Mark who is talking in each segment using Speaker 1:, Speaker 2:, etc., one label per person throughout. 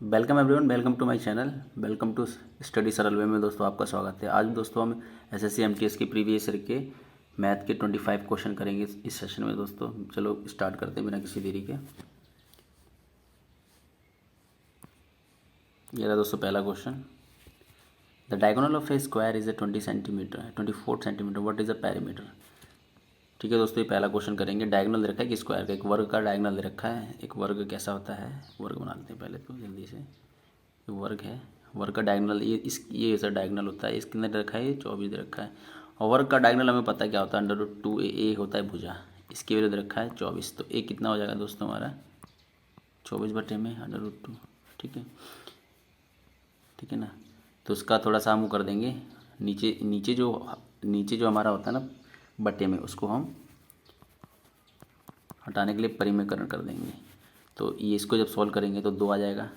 Speaker 1: Welcome everyone, welcome to my channel, welcome to study Saral way में। दोस्तों आपका स्वागत है। आज दोस्तों हम एसएससी एमटीएस की प्रीवियस ईयर के मैथ के 25 क्वेश्चन करेंगे इस सेशन में। दोस्तों चलो स्टार्ट करते हैं बिना किसी देरी के। ये रहा दोस्तों पहला question. The diagonal of a square is a 20 centimetre 24 centimetre, what is the perimeter. ठीक है दोस्तों, ये पहला क्वेश्चन करेंगे। डायगोनल दे रखा है कि स्क्वायर का, एक वर्ग का डायगोनल दे रखा है। एक वर्ग कैसा होता है, वर्ग बना लेते हैं पहले तो जल्दी से। वर्ग है, वर्ग का डायगोनल ये ऐसा डायगोनल होता है। इसके अंदर रखा है ये 24 दे रखा है। और वर्ग का डायगोनल हमें पता है क्या होता है, √2 ए होता है भुजा। इसकी वैल्यू दे रखा है 24। तो ए कितना हो जाएगा दोस्तों हमारा 24/में√2। ठीक है, ठीक है ना। तो उसका थोड़ा सा हम कर देंगे, नीचे नीचे जो हमारा होता है ना बटे में, उसको हम हटाने के लिए परिमेयकरण कर देंगे। तो ये इसको जब सॉल्व करेंगे तो 2 आ जाएगा।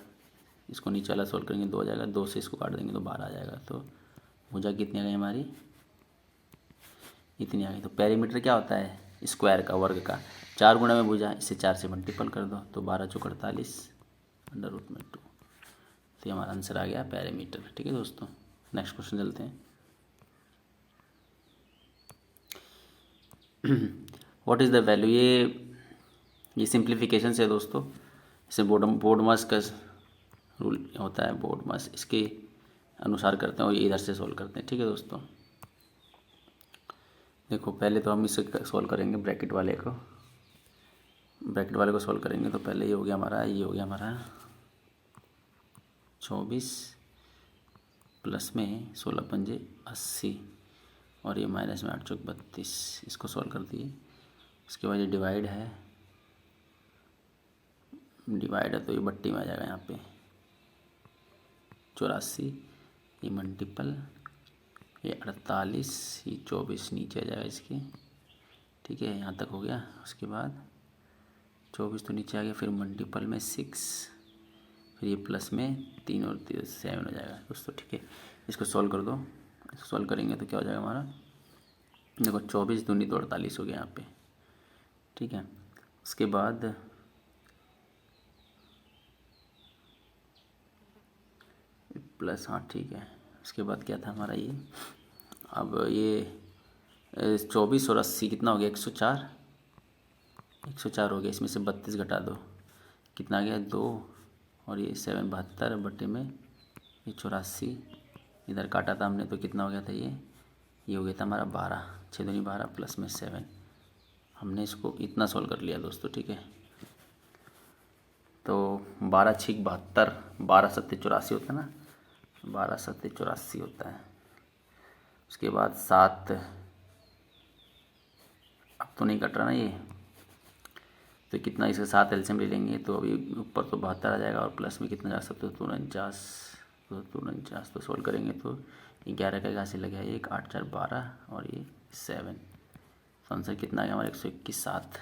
Speaker 1: इसको नीचे वाला सॉल्व करेंगे 2 आ जाएगा। 2 से इसको काट देंगे तो 12 आ जाएगा। तो भुजा कितनी आ गई हमारी, इतनी आ गई। तो पेरीमीटर क्या होता है, स्क्वायर का, वर्ग का। 4 गुणा में भुजा, इसे 4 से मल्टीपल कर दो तो 12 चौक 48 √2। तो ये हमारा आंसर आ गया पेरीमीटर। ठीक है दोस्तों, नेक्स्ट क्वेश्चन चलते हैं। व्हाट इज़ द वैल्यू, ये सिंप्लीफिकेशन से है दोस्तों। इसे बोर्डमास का रूल होता है, बोर्डमास, इसके अनुसार करते हैं और ये इधर से सॉल्व करते हैं। ठीक है दोस्तों, देखो पहले तो हम इसे सॉल्व करेंगे, ब्रैकेट वाले को सॉल्व करेंगे। तो पहले ये हो गया हमारा 24 प्लस में 16×5 80 और ये माइनस में 8 चौक 32। इसको सॉल्व कर दिए। उसके बाद ये डिवाइड है तो ये बट्टी में आ जाएगा यहाँ पे 84, ये मल्टीपल, ये 48, ये 24 नीचे आ जाएगा इसके। ठीक है, यहाँ तक हो गया। उसके बाद 24 तो नीचे आ गया, फिर मल्टीपल में 6, फिर ये प्लस में 3 और 3 7 हो जाएगा दोस्तों। ठीक है, इसको सॉल्व कर दो। इसको सॉल्व करेंगे तो क्या हो जाएगा हमारा, देखो 24 दूनी तो 48 हो गया यहाँ पे। ठीक है, उसके बाद प्लस, हाँ ठीक है। उसके बाद क्या था हमारा ये, अब ये 24 और 80 कितना हो गया, 104 हो गया। इसमें से 32 घटा दो, कितना आ गया 2, और ये 7 72 बटे में ये 84। इधर काटा था हमने तो कितना हो गया था ये हो गया था हमारा 12, 6 दूनी 12 प्लस में 7। हमने इसको इतना सॉल्व कर लिया दोस्तों। ठीक है, तो 12 6 72, 12 7 84 होता है ना, 12 7 84 होता है। उसके बाद 7, अब तो नहीं कट रहा ना ये, तो कितना, इसके साथ एलसीएम ले लेंगे तो अभी ऊपर तो 72 आ जाएगा और प्लस में कितना जा सकते हो 249। तो सोल्व करेंगे तो 11 का यहाँ से लगे 1 8 4 12 और ये 7। तो आंसर कितना आ गया हमारा 121 7।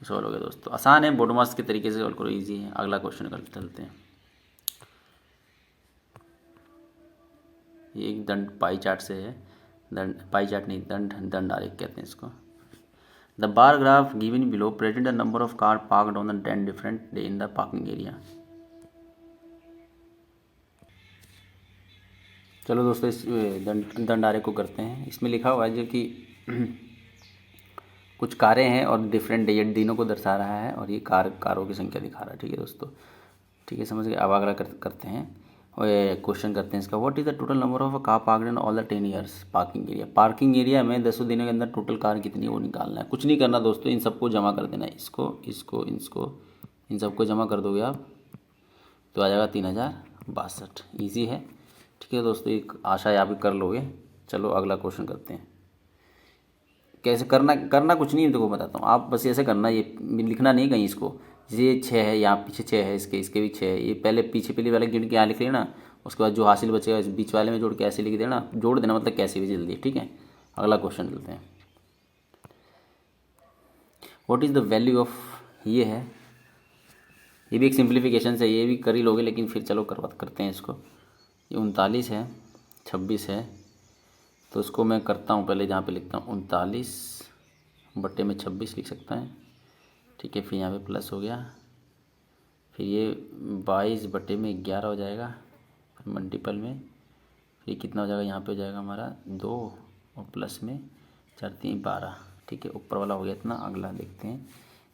Speaker 1: सॉल्व हो गया दोस्तों, आसान है, बोडमास के तरीके से सॉल्व करो, ईजी है। अगला क्वेश्चन कर चलते हैं। ये एक दंड पाई चार्ट से है, पाई चार्ट नहीं, दंड आरेख कहते हैं इसको। The bar graph given below present the number of car parked on the 10 different day in the parking area. चलो दोस्तों इस दंड आरेख को करते हैं। इसमें लिखा हुआ है जो कि कुछ कारें हैं और डिफरेंट डे दिनों को दर्शा रहा है, और ये कारों की संख्या दिखा रहा है। ठीक है दोस्तों, ठीक है, समझ गए। अब अगला करते हैं और क्वेश्चन करते हैं इसका। What is the total number of car parked in all the 10 years parking area. Parking area में 10 दिनों के अंदर टोटल कार कितनी है वो निकालना है। कुछ नहीं करना दोस्तों, इन सबको जमा कर देना है। इसको इन सबको जमा कर दोगे आप तो आ जाएगा 3062। ईजी है। ठीक है दोस्तों, एक आशा है आप भी कर लोगे। चलो अगला क्वेश्चन करते हैं। कैसे करना कुछ नहीं है, देखो बताता हूँ। आप बस ऐसे करना, ये लिखना नहीं कहीं इसको। ये 6 है, यहाँ पीछे 6 है, इसके भी 6 है। ये पहले पीछे वाले गिन के यहाँ लिख लेना। उसके बाद जो हासिल बचेगा इस बीच वाले में जोड़ के ऐसे लिख देना, जोड़ देना मतलब कैसे भी जल्दी। ठीक है, अगला क्वेश्चन चलते हैं। What is the value of, ये है, ये भी एक सिंप्लीफिकेशन से, ये भी कर ही लोगे, लेकिन फिर चलो करते हैं इसको। ये 39 है, 26 है, तो इसको मैं करता हूँ पहले, जहाँ पे लिखता हूँ 39 बटे में 26 लिख सकता है। ठीक है, फिर यहाँ पे प्लस हो गया, फिर ये 22/11 हो जाएगा, फिर मल्टीपल में, फिर कितना हो जाएगा, यहाँ पे हो जाएगा हमारा 2 और प्लस में 4 3 12। ठीक है, ऊपर वाला हो गया इतना। अगला देखते हैं,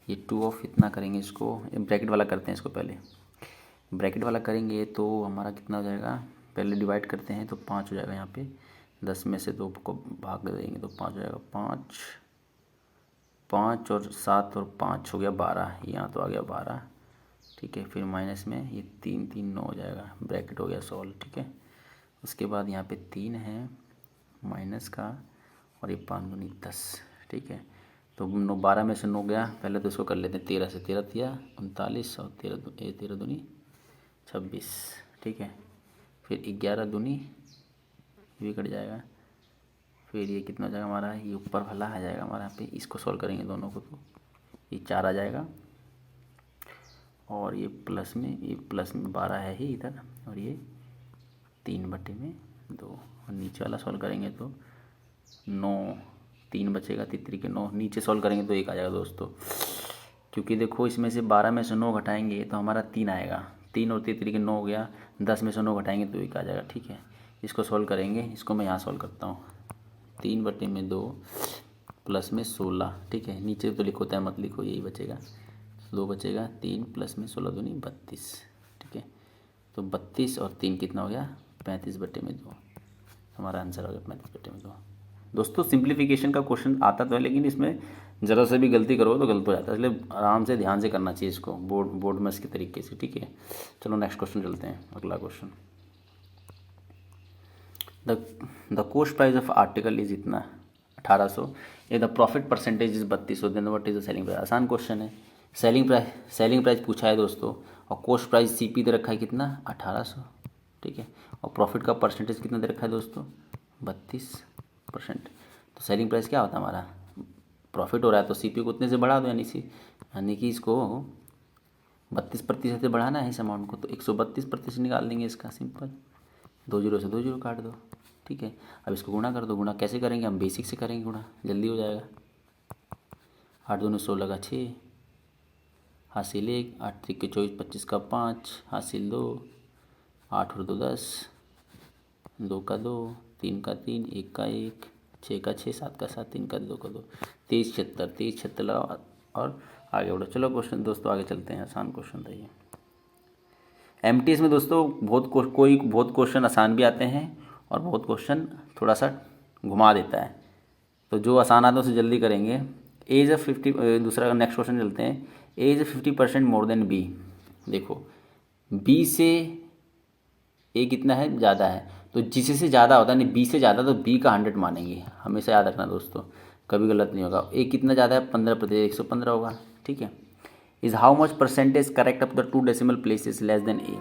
Speaker 1: ये 2 ऑफ इतना करेंगे, इसको ब्रैकेट वाला करते हैं। इसको पहले ब्रैकेट वाला करेंगे तो हमारा कितना हो जाएगा, पहले डिवाइड करते हैं तो 5 हो जाएगा। यहाँ पे 10 में से 2 को भाग देंगे तो 5 हो जाएगा। 5 5 और 7 और 5 हो गया 12, यहाँ तो आ गया 12। ठीक है, फिर माइनस में ये 3 3 9 हो जाएगा, ब्रैकेट हो गया सॉल्व। ठीक है, उसके बाद यहाँ पे 3 है माइनस का, और ये 5 दूनी 10। ठीक है, तो 12 में से 9 गया, पहले तो इसको कर लेते हैं। 13 से 13 दिया 39, और 13 दूनी 26। ठीक है, फिर 11 दूनी, ये भी कट जाएगा। फिर ये कितना हो जाएगा हमारा, ये ऊपर वाला आ जाएगा हमारा। यहाँ पे इसको सॉल्व करेंगे दोनों को तो ये 4 आ जाएगा, और ये प्लस में 12 है ही इधर, और ये 3/2। और नीचे वाला सॉल्व करेंगे तो 9, 3 बचेगा, 3 के 9। नीचे सॉल्व करेंगे तो 1 आ जाएगा दोस्तों, क्योंकि देखो इसमें से 12 में से 9 घटाएंगे तो हमारा 3 आएगा। 3 और 3 के 9 हो गया, 10 में से 9 घटाएंगे तो 1 आ जाएगा। ठीक है, इसको सॉल्व करेंगे, इसको मैं यहाँ सॉल्व करता हूँ। 3/2 प्लस में 16। ठीक है, नीचे तो लिखो होता है, मत लिखो, यही बचेगा। 2 बचेगा, 3 प्लस में 16 दूनी 32। ठीक है, तो 32 और 3 कितना हो गया, 35/2। हमारा आंसर हो गया 35/2। दोस्तों सिंप्लीफिकेशन का क्वेश्चन आता तो है, लेकिन इसमें ज़रा से भी गलती करो तो गलत हो जाता है, इसलिए आराम से ध्यान से करना चाहिए इसको, बोर्ड में इसके तरीके से। ठीक है, चलो नेक्स्ट क्वेश्चन चलते हैं। अगला question, the cost price of article is इतना 1800, ये the profit percentage is 3200, then what is the selling price. आसान क्वेश्चन है। सेलिंग प्राइस पूछा है दोस्तों, और कॉस्ट प्राइस सीपी दे रखा है कितना, 1800। ठीक है, और प्रॉफिट का परसेंटेज कितना दे रखा है दोस्तों, 32%। तो सेलिंग प्राइस क्या होता है हमारा, प्रॉफिट हो रहा है तो सीपी को उतने से बढ़ा दो, यानी कि इसको 32% से बढ़ाना है इस अमाउंट को, तो 132% निकाल देंगे इसका, सिंपल। 2 जीरो से 2 जीरो काट दो। ठीक है, अब इसको गुणा कर दो। गुणा कैसे करेंगे, हम बेसिक से करेंगे गुणा, जल्दी हो जाएगा। 8 दूनी 16 का 6, हासिल 1, 8 3 24, 25 का 5, हासिल 2, 8 और 2 10, 2 का 2, 3 का 3, 1 का 1, 6 का 6, 7 का 7, 3 का 2 का 2, 23 76 लगाओ और आगे बढ़ो। चलो क्वेश्चन दोस्तों आगे चलते हैं, आसान क्वेश्चन था ये। एमटीएस में दोस्तों बहुत क्वेश्चन आसान भी आते हैं, और बहुत क्वेश्चन थोड़ा सा घुमा देता है, तो जो आसान आता है उसे जल्दी करेंगे। एज ऑफ 50, दूसरा नेक्स्ट क्वेश्चन चलते हैं। As 50% more than B. देखो बी से ए कितना है, ज़्यादा है, तो जिससे ज़्यादा होता है, नहीं बी से ज़्यादा, तो बी का 100 मानेंगे, हमेशा याद रखना दोस्तों, कभी गलत नहीं होगा। ए कितना ज़्यादा है, 15%, 115 होगा। ठीक है, is how much percentage correct of the 2 decimal places less than A.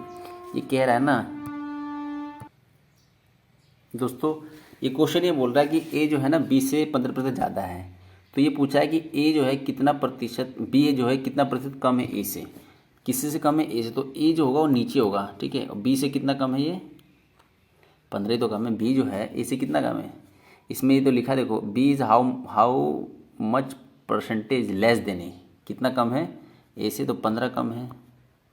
Speaker 1: ये कह रहा है ना दोस्तों, ये क्वेश्चन ये बोल रहा है कि ए जो है ना बी से 15% ज़्यादा है, तो ये पूछा है कि ए जो है कितना प्रतिशत, बी जो है कितना प्रतिशत कम है ए से, किसी से कम है ए से, तो ए जो होगा वो नीचे होगा। ठीक है, और बी से कितना कम है, ये 15 तो कम है। बी जो है ए से कितना कम है, इसमें ये तो लिखा देखो, B is how much percentage less than A, कितना कम है ए से, तो 15 कम है।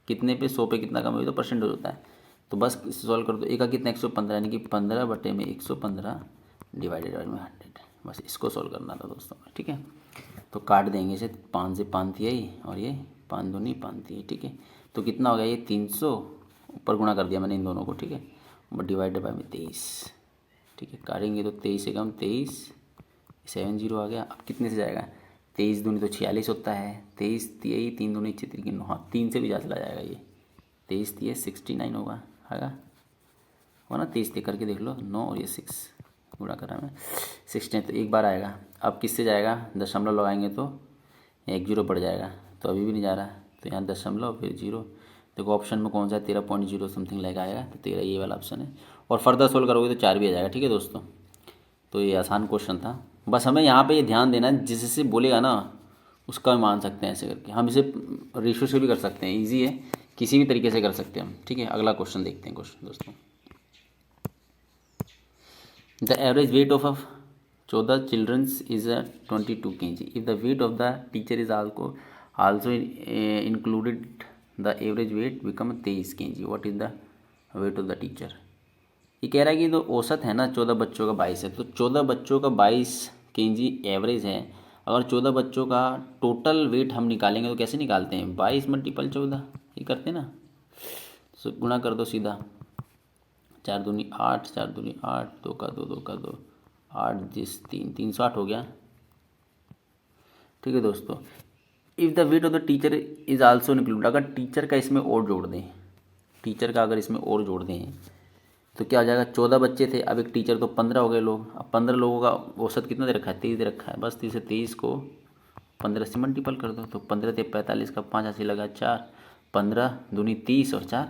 Speaker 1: कितने पे, 100 पे कितना कम है, तो परसेंटेज होता है। तो बस इसे सॉल्व कर दो। ए का कितना, 115, यानी कि 15/115 डिवाइडेड बाई 100। बस इसको सॉल्व करना था दोस्तों। ठीक है, तो काट देंगे इसे, 5 से 5 दिया ही, और ये 5 दूनी 5 दिए। ठीक है, तो कितना हो गया, ये 300, ऊपर गुणा कर दिया मैंने इन दोनों को। ठीक है, डिवाइडेड बाई में 23। ठीक है, काटेंगे तो 23 से कम 23, 7 जीरो आ गया। अब कितने से जाएगा, 23 दूनी तो 46 होता है, 23 3 3 दूनी 6 3 9, हाँ 3 से भी ज़्यादा चला जाएगा ये, 23 3 69 होगा, होगा ना। 23 करके देख लो, 9 और ये 6 गुणा करा मैं 69, तो एक बार आएगा। अब किससे जाएगा, दशमलव लगाएंगे तो 1 जीरो बढ़ जाएगा, तो अभी भी नहीं जा रहा, तो यहाँ दशमलव फिर जीरो। देखो ऑप्शन में कौन सा है, 13.0 समथिंग लगा आएगा, तो 13 ये वाला ऑप्शन है। और फर्दर सोल्व करोगे तो 4 भी आ जाएगा। ठीक है दोस्तों, तो ये आसान क्वेश्चन था। बस हमें यहाँ पे ये ध्यान देना है, जिससे बोलेगा ना उसका मान सकते हैं ऐसे करके। हम इसे रेशियो से भी कर सकते हैं, ईजी है, किसी भी तरीके से कर सकते हैं हम। ठीक है, अगला क्वेश्चन देखते हैं। क्वेश्चन दोस्तों, the average weight of 14 childrens is 22 kg। If the weight of the teacher is also included the average weight become 23 kg, what is the weight of the teacher. ये कह रहा है कि तो औसत है ना 14 बच्चों का 22 है, तो 14 बच्चों का 22 kg एवरेज है। अगर 14 बच्चों का टोटल वेट हम निकालेंगे तो कैसे निकालते हैं, 22 × 14 ये करते हैं ना, तो गुणा कर दो सीधा, 4 दूनी 8, 4 दूनी 8, 2 का 2, 2 का 2, 8 जिस 3, 360 हो गया। ठीक है दोस्तों, if the weight of the teacher is also include, अगर टीचर का इसमें और जोड़ दें, टीचर का अगर इसमें और जोड़ दें तो क्या हो जाएगा, 14 बच्चे थे, अब एक टीचर तो 15 हो गए लोग। अब 15 लोगों का औसत कितना दे रखा है, 23 दे रखा है, बस 23 को 15 से मल्टीपल कर दो, तो 15 × 45 का 5 ऐसे लगा 4, 15 दूनी 30 और 4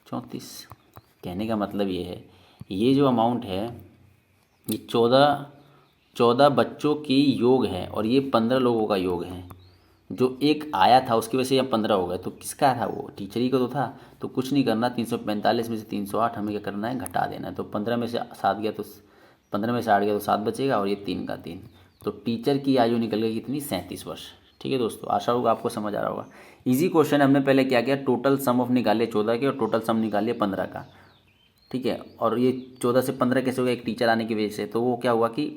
Speaker 1: 34। कहने का मतलब ये है, ये जो अमाउंट है ये 14 बच्चों की योग है और ये 15 लोगों का योग है। जो एक आया था उसकी वजह से यहाँ 15 हो गए, तो किसका था, वो टीचर ही का तो था। तो कुछ नहीं करना, 345 में से 308 हमें क्या करना है, घटा देना है। तो 15 में से 7 गया तो 15 में से 8 गया तो 7 बचेगा और ये 3 का 3, तो टीचर की आयु निकल गई कितनी, 37 वर्ष। ठीक है दोस्तों, आशा होगा आपको समझ आ रहा होगा। Easy question. हमने पहले क्या किया, टोटल सम ऑफ निकाले 14 के और टोटल सम निकालिए 15 का। ठीक है, और ये 14 से 15 कैसे हो गया, एक टीचर आने की वजह से। तो वो क्या हुआ कि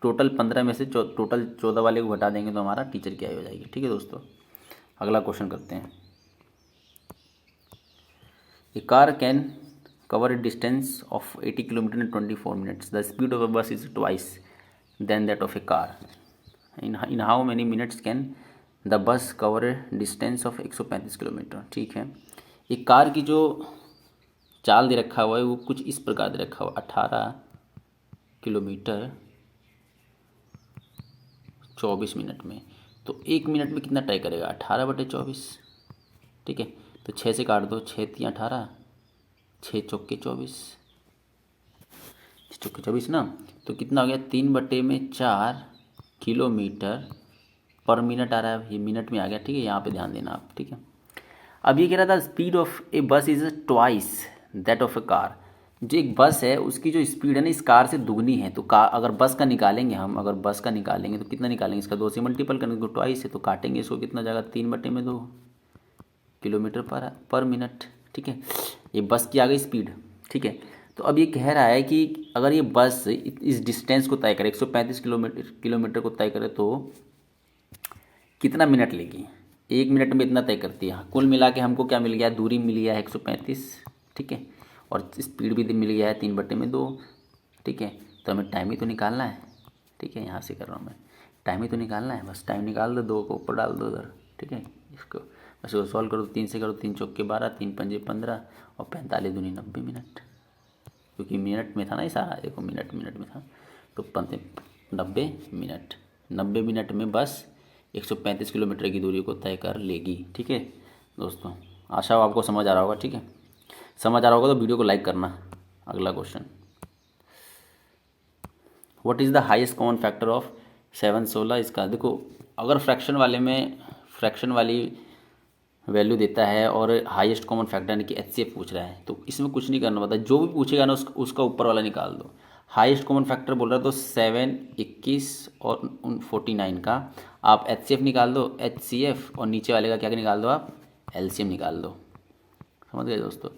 Speaker 1: टोटल 15 में से टोटल 14 वाले को घटा देंगे तो हमारा टीचर की आयु हो जाएगी। ठीक है दोस्तों, अगला क्वेश्चन करते हैं। A car can cover a distance of 80 kilometre in 24 minutes. The speed of a bus is twice than that of a car. In how many minutes can the bus cover a distance of 135 kilometre. ठीक है, एक car की जो चाल दे रखा हुआ है वो कुछ इस प्रकार दे रखा हुआ, 18 किलोमीटर 24 मिनट में। तो 1 मिनट में कितना तय करेगा, 18/24। ठीक है, तो 6 से काट दो, 6 × 18, 6 चौके 24, 6 चौके 24 ना, तो कितना हो गया, 3/4 किलोमीटर पर मिनट आ रहा है, ये मिनट में आ गया। ठीक है, यहाँ पे ध्यान देना आप। ठीक है, अब ये कह रहा था स्पीड ऑफ ए बस is twice that of a car. जो एक बस है उसकी जो स्पीड है ना इस कार से दुगनी है। तो कार अगर बस का निकालेंगे हम, अगर बस का निकालेंगे तो कितना निकालेंगे, इसका 2 से मल्टीपल करेंगे तो ट्वाइस है, तो काटेंगे इसको, कितना जाएगा, 3/2 किलोमीटर पर मिनट। ठीक है, ये बस की आ गई स्पीड। ठीक है, तो अब ये कह रहा है कि अगर ये बस इस डिस्टेंस को तय करे, 135 किलोमीटर को तय करे तो कितना मिनट लेगी। 1 मिनट में इतना तय करती है। कुल मिला के हमको क्या मिल गया, दूरी मिल गया है 135। ठीक है, और स्पीड भी मिल गया है 3/2। ठीक है, तो हमें टाइम ही तो निकालना है। ठीक है, यहाँ से कर रहा हूँ मैं, टाइम ही तो निकालना है, बस टाइम निकाल दो, 2 को ऊपर डाल दो उधर। ठीक है, इसको बस सॉल्व करो, 3 से करो, 3 चौके 12, 3 पंजे 15 और 45 दूनी 90 मिनट, क्योंकि मिनट में था ना ये सारा, देखो मिनट में था, तो 90 मिनट। 90 मिनट में बस 135 किलोमीटर की दूरी को तय कर लेगी। ठीक है दोस्तों, आशा हो आपको समझ आ रहा होगा। ठीक है, समझ आ रहा होगा तो वीडियो को लाइक करना। अगला question, what is the highest common factor of 7 16। इसका देखो, अगर फ्रैक्शन वाले में फ्रैक्शन वाली वैल्यू देता है और हाईएस्ट कॉमन फैक्टर यानी कि HCF पूछ रहा है, तो इसमें कुछ नहीं करना पड़ता, जो भी पूछेगा ना उसका ऊपर वाला निकाल दो। हाईएस्ट कॉमन फैक्टर बोल रहा है तो 7 21 और 49 का आप HCF निकाल दो, HCF, और नीचे वाले का क्या निकाल दो आप, LCM निकाल दो। समझ गए दोस्तों,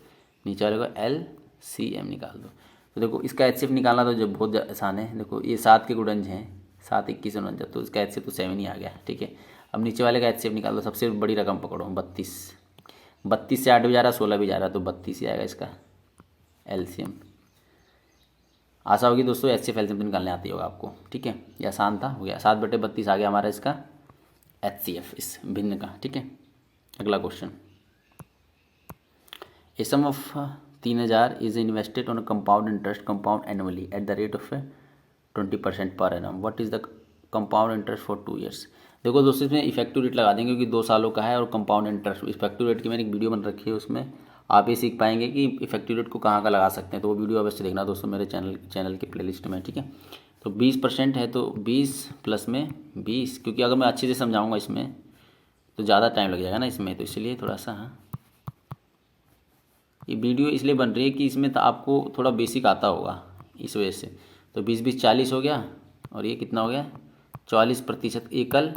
Speaker 1: नीचे वाले का LCM निकाल दो। तो देखो इसका HCF निकालना तो जो बहुत आसान है, देखो ये 7 के गुणज हैं, 7 21 49, तो इसका HCF तो 7 ही आ गया। ठीक है, अब नीचे वाले का HCF निकाल दो, सबसे बड़ी रकम पकड़ो, 32। 32 से 8 भी जा रहा है, 16 भी जा रहा है, तो 32 ही आएगा इसका LCM। आशा होगी दोस्तों HCF LCM निकालने आती होगा आपको। ठीक है, ये आसान था, हो गया, 7/32 आ गया हमारा इसका HCF इस भिन्न का। ठीक है, अगला question, a sum of 3000 is invested on compound interest compound annually at the rate of 20% per annum. What is the compound interest for 2 years. देखो दोस्तों, इसमें इफेक्टिव रेट लगा देंगे क्योंकि 2 सालों का है, और कंपाउंड इंटरेस्ट इफेक्टिव रेट की मैंने एक वीडियो बन रखी है, उसमें आप ये सीख पाएंगे कि इफेक्टिव रेट को कहाँ का लगा सकते हैं। तो वो वीडियो अवश्य देखना दोस्तों मेरे चैनल के प्लेलिस्ट में। ठीक है, तो 20% है तो 20 प्लस में 20, क्योंकि अगर मैं अच्छे से समझाऊँगा इसमें तो ज़्यादा टाइम लग जाएगा ना इसमें, तो इसलिए थोड़ा सा, हाँ, ये वीडियो इसलिए बन रही है कि इसमें तो आपको थोड़ा बेसिक आता होगा, इस वजह से। तो 20 20 40 हो गया, और ये कितना हो गया, 44% एकल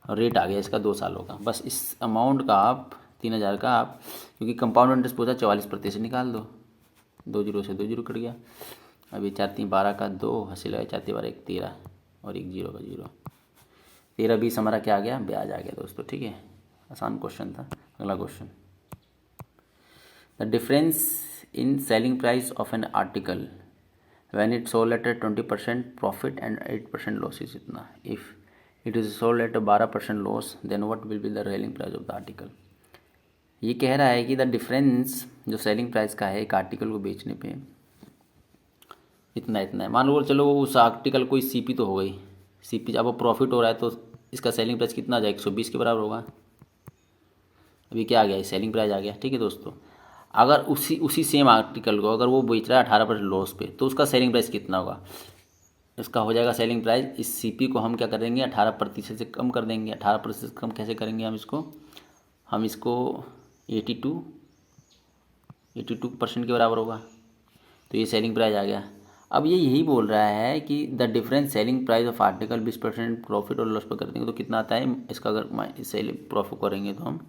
Speaker 1: और रेट आ गया इसका 2 सालों का। बस इस अमाउंट का आप 3000 का आप, क्योंकि कंपाउंड इंटरेस्ट पूछा 44% निकाल दो, 2 जीरो से 2 जीरो कट गया। अभी 4 3 12 का 2 हंसी लगा, 4 3 12 1 13 और 1 जीरो का 0, 13 20 हमारा क्या आ गया, ब्याज आ गया दोस्तों। ठीक है, आसान क्वेश्चन था। अगला question, the difference in selling price of an article when it sold at a 20% profit and 8% loss is इतना। if it is sold at a 12% loss then what will be the selling price of the article। ये कह रहा है कि the difference जो selling price का है एक आर्टिकल को बेचने पे इतना इतना है। मान लो चलो उस आर्टिकल कोई सीपी तो हो गई, सीपी अब वो प्रॉफिट हो रहा है तो इसका सेलिंग प्राइस कितना आ जाएगा, 120 के बराबर होगा। अभी क्या आ गया, सेलिंग प्राइस आ गया। ठीक है दोस्तों, अगर उसी सेम आर्टिकल को अगर वो बेच रहा है 18% लॉस पे तो उसका सेलिंग प्राइस कितना होगा, इसका हो जाएगा सेलिंग प्राइस, इस सीपी को हम क्या करेंगे 18% से कम कर देंगे। 18% कम कैसे करेंगे हम इसको 82% के बराबर होगा, तो ये सेलिंग प्राइस आ गया। अब ये यही बोल रहा है कि the difference selling price of article 20% profit और लॉस पर कर देंगे तो कितना आता है इसका, अगर सेलिंग प्रॉफिट करेंगे तो हम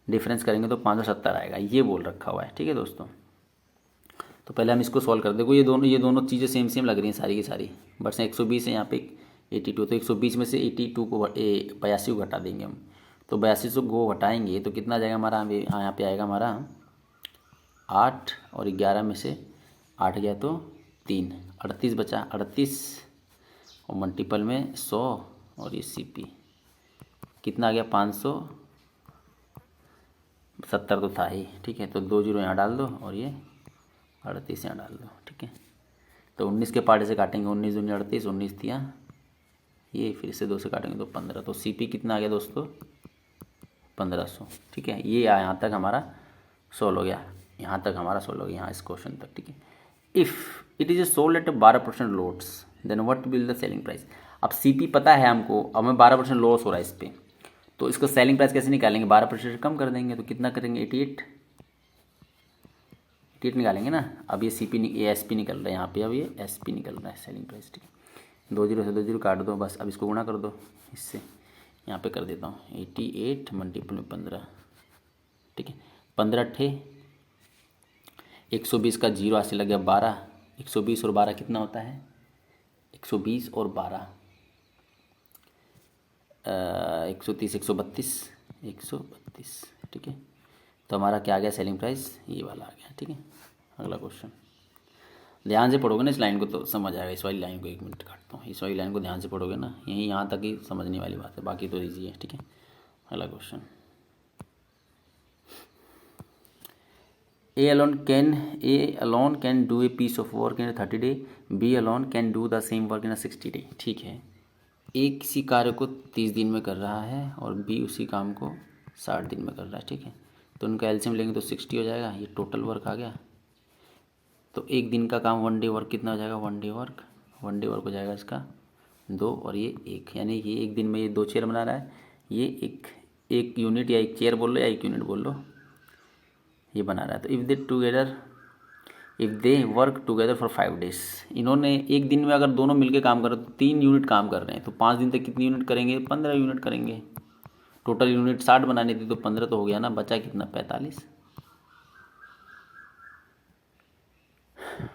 Speaker 1: डिफरेंस करेंगे तो 570 आएगा, ये बोल रखा हुआ है। ठीक है दोस्तों, तो पहले हम इसको सॉल्व कर देखो, ये दोनों चीज़ें सेम सेम लग रही हैं सारी की सारी, बट 120 है यहाँ पे 82, तो 120 में से 82 को 82 को घटा देंगे हम, तो 82 को घटाएंगे तो कितना आ जाएगा हमारा, यहाँ पे आएगा हमारा 8 और 11 में से 8 गया तो 3, 38 बचा, 38 और मल्टीपल में 100 और ये सीपी कितना आ गया 570 तो था ही। ठीक है, तो 2 जीरो यहाँ डाल दो और ये 38 यहाँ डाल दो। ठीक है, तो 19 के पार्ट से काटेंगे, 19 दूनी 38, 19 दिया ये, फिर से 2 से काटेंगे तो 15, तो सीपी कितना आ गया दोस्तों 1500। ठीक है, ये यहाँ तक हमारा सोल्व हो गया, यहाँ तक हमारा सोल्व हो गया, यहाँ इस क्वेश्चन तक। ठीक है, if it is sold at 12% loss then what will the selling price. अब सीपी पता है हमको, अब हमें 12% लॉस हो रहा है इस पर, तो इसका सेलिंग प्राइस कैसे निकालेंगे, 12% कम कर देंगे, तो कितना करेंगे 88 निकालेंगे ना। अब ये सीपी ये एसपी निकल रहा है यहाँ पे, अब ये एसपी निकल रहा है सेलिंग प्राइस। ठीक है, 2 जीरो से 2 जीरो काट दो बस, अब इसको गुणा कर दो इससे, यहाँ पे कर देता हूँ 88 मल्टीपल में 15। ठीक है, 15 अट्ठे 120 का जीरो ऐसे लग गया 12, 120 और 12 कितना होता है 120 और 12 130 132। ठीक है, तो हमारा क्या आ गया सेलिंग प्राइस, ये वाला आ गया। ठीक है, अगला क्वेश्चन ध्यान से पढ़ोगे ना इस लाइन को तो समझ आएगा। इस वाली लाइन को 1 मिनट काटता हूँ, इस वाली लाइन को ध्यान से पढ़ोगे ना, यहीं यहाँ तक ही समझने वाली बात है, बाकी तो ईजी है। ठीक है, अगला question, A alone can do a piece of work in a 30 day, B alone can do the same work in a 60 day। ठीक है, एक किसी कार्य को 30 दिन में कर रहा है और बी उसी काम को 60 दिन में कर रहा है। ठीक है, तो उनका एलसीएम लेंगे तो 60 हो जाएगा, ये टोटल वर्क आ गया। तो एक दिन का काम 1 डे वर्क कितना हो जाएगा, 1 डे वर्क हो जाएगा इसका 2 और ये 1, यानी ये एक दिन में ये 2 चेयर बना रहा है, ये एक यूनिट या एक चेयर बोल लो या 1 यूनिट बोल लो, ये बना रहा है। तो if they work together for 5 days, इन्होंने एक दिन में अगर दोनों मिलके काम कर रहे तो 3 यूनिट काम कर रहे हैं, तो 5 दिन तक कितनी यूनिट करेंगे, 15 यूनिट करेंगे। टोटल यूनिट 60 बनानी थी तो 15 तो हो गया ना, बचा कितना 45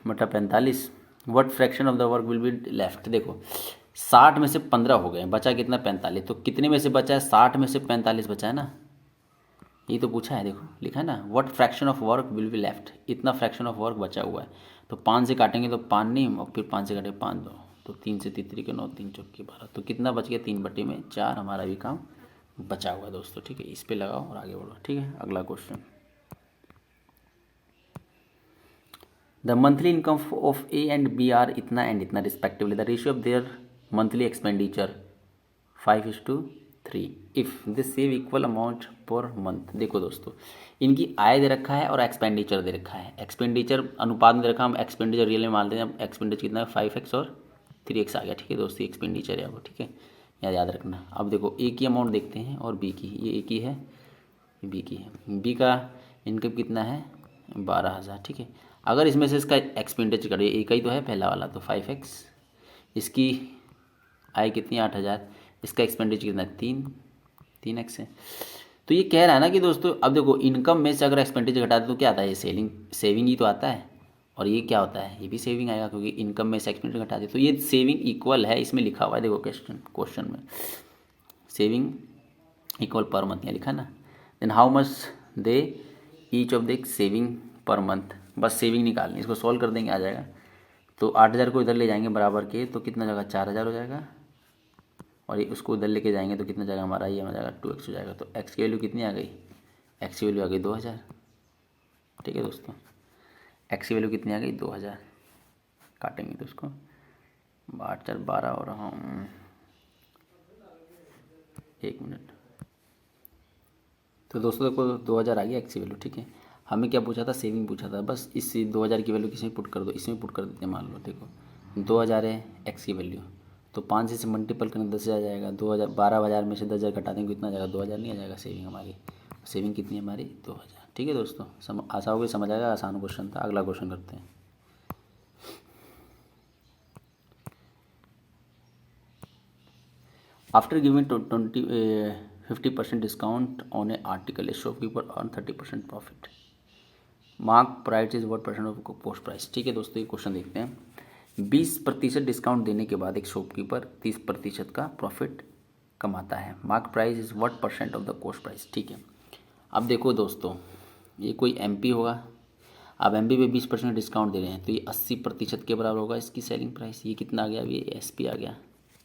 Speaker 1: बटा 45। What fraction of the work will be left. देखो 60 में से 15 हो गए, बचा कितना 45, तो कितने में से बचा है 60 में से 45 बचा है ना, ये तो पूछा है, देखो लिखा है ना, what fraction of work will be left, इतना फ्रैक्शन ऑफ वर्क बचा हुआ है। तो 5 से काटेंगे तो 5 नहीं, और फिर 5 से काटेंगे 5 2, तो 3 से 3 के 9, 3 चौक के 12, तो कितना बच गया 3/4 हमारा भी काम बचा हुआ है दोस्तों। ठीक है, इस पे लगाओ और आगे बढ़ो। ठीक है, अगला question, the monthly income of A and B are इतना एंड इतना respectively, the ratio of their monthly expenditure 5:3 if they save equal amount per month. देखो दोस्तों, इनकी आय दे रखा है और एक्सपेंडिचर दे रखा है, एक्सपेंडिचर अनुपात में दे रखा है, हम एक्सपेंडिचर रियल में मान लेते हैं, एक्सपेंडिचर कितना है 5x और 3x आ गया। ठीक है दोस्तों, एक्सपेंडिचर है वो। ठीक है, याद रखना। अब देखो ए की अमाउंट देखते हैं और बी की, ये ए की है बी की है, बी का इनकम कितना है 12,000। ठीक है, अगर इसमें से इसका एक्सपेंडिचर करिए, ए का ही तो है पहला वाला, तो 5x, इसकी आय कितनी 8,000, इसका एक्सपेंडिचर कितना है 3x है। तो ये कह रहा है ना कि दोस्तों अब देखो इनकम में से अगर एक्सपेंडिचर घटा दे तो क्या आता है, ये सेविंग ही तो आता है, और ये क्या होता है, ये भी सेविंग आएगा क्योंकि इनकम में से एक्सपेंडिचर घटा दे, तो ये सेविंग इक्वल है, इसमें लिखा हुआ है देखो क्वेश्चन में सेविंग इक्वल पर मंथ यहाँ लिखा ना। Then how much they each of the saving per month, बस सेविंग निकालनी, इसको सॉल्व कर देंगे आ जाएगा। तो 8,000 को इधर ले जाएंगे बराबर के, तो कितना जाएगा 4,000 हो जाएगा, और ये उसको उधर लेके जाएंगे तो कितना जाएगा हमारा, ये हो जाएगा 2x हो जाएगा। तो x की वैल्यू कितनी आ गई, x की वैल्यू आ गई 2,000। ठीक है दोस्तों, x की वैल्यू कितनी आ गई 2,000। काटेंगे तो उसको 8×4 हो रहा हूँ, 1 मिनट। तो दोस्तों देखो 2,000 आ गया एक्स की वैल्यू। ठीक है, हमें क्या पूछा था, सेविंग पूछा था, बस इस 2,000 की वैल्यू किसमें पुट कर दो, इसमें पुट कर देते हैं। मान लो देखो 2,000 है एक्स की वैल्यू, तो 5 से मल्टीपल करना 10,000 आ जाएगा, 2,000 12,000 में से 10,000 घटा देंगे कितना आ जाएगा 2,000 नहीं आ जाएगा सेविंग हमारी। सेविंग कितनी है हमारी 2,000। ठीक है दोस्तों, आशा होगी समझ आएगा, आसान क्वेश्चन था। अगला क्वेश्चन करते हैं। After giving 50% discount on A article a shopkeeper earn 30% profit. Mark price is what percent of post price. ठीक है दोस्तों, ये क्वेश्चन देखते हैं। 20% डिस्काउंट देने के बाद एक शॉपकीपर 30% का प्रॉफिट कमाता है। Mark price is what percent of the cost price. ठीक है, अब देखो दोस्तों ये कोई एमपी होगा, अब एमपी पे 20% डिस्काउंट दे रहे हैं तो ये 80% के बराबर होगा इसकी सेलिंग प्राइस। ये कितना आ गया, अभी एसपी आ गया।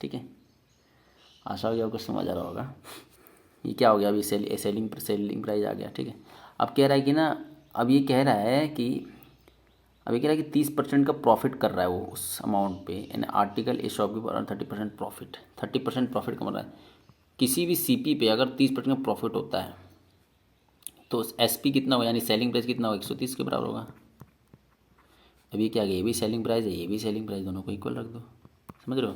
Speaker 1: ठीक है, आशा होगी आपको समझ आ रहा होगा। ये क्या हो गया, अभी सेलिंग प्राइस आ गया। ठीक है, अब कह रहा है कि ना, अब ये कह रहा है कि अभी कह रहा है कि 30% का प्रॉफिट कर रहा है वो उस अमाउंट पे, यानी article a shopkeeper earn 30% profit. 30% profit कमा रहा है। किसी भी सीपी पे अगर 30% का प्रॉफिट होता है तो एसपी कितना होगा, यानी सेलिंग प्राइस कितना होगा 130 के बराबर होगा। अभी क्या ये भी सेलिंग प्राइस है, ये भी सेलिंग प्राइस, दोनों को इक्वल रख दो, समझ रहे हो।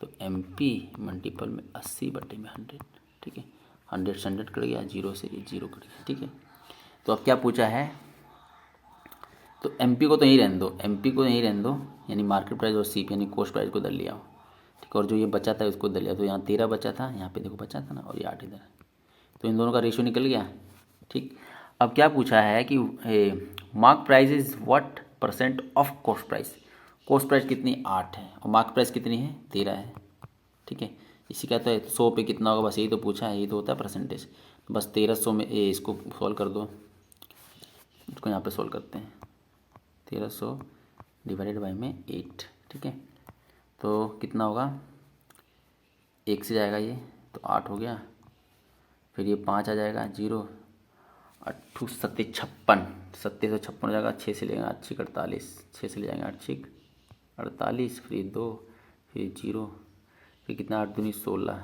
Speaker 1: तो एम पी मल्टीपल में 80/100। ठीक है, 100 से 100 कट गया, 0 से 0 कट गया। ठीक है, तो अब क्या पूछा है, तो एमपी को तो यहीं रहने दो, एमपी को यहीं रहने दो, यानी मार्केट प्राइस और सीपी यानी कॉस्ट प्राइस को इधर ले आओ। ठीक है, और जो ये बचा था उसको इधर ले आओ। तो यहाँ 13 बचा था, यहाँ पे देखो बचा था ना, और ये 8 इधर, तो इन दोनों का रेशियो निकल गया। ठीक, अब क्या पूछा है कि mark price is what percent of cost price. Cost price कितनी 8 है और मार्क प्राइस कितनी है 13 है। ठीक है, इसी कहता है 100 पे कितना होगा, बस यही तो पूछा है, यही तो होता है परसेंटेज। बस 1300 में इसको सॉल्व कर दो, इसको यहाँ पे सॉल्व करते हैं। 1300 डिवाइडेड बाई में 8। ठीक है, तो कितना होगा, 1 से जाएगा ये तो 8 हो गया, फिर ये 5 आ जाएगा 0, 8 7 56, 7 हो जाएगा। 6 से लेंगे 8 6 48, 6 से ले जाएंगे 8 6 48, फिर 2, फिर 0, फिर कितना 8 दूनी 16।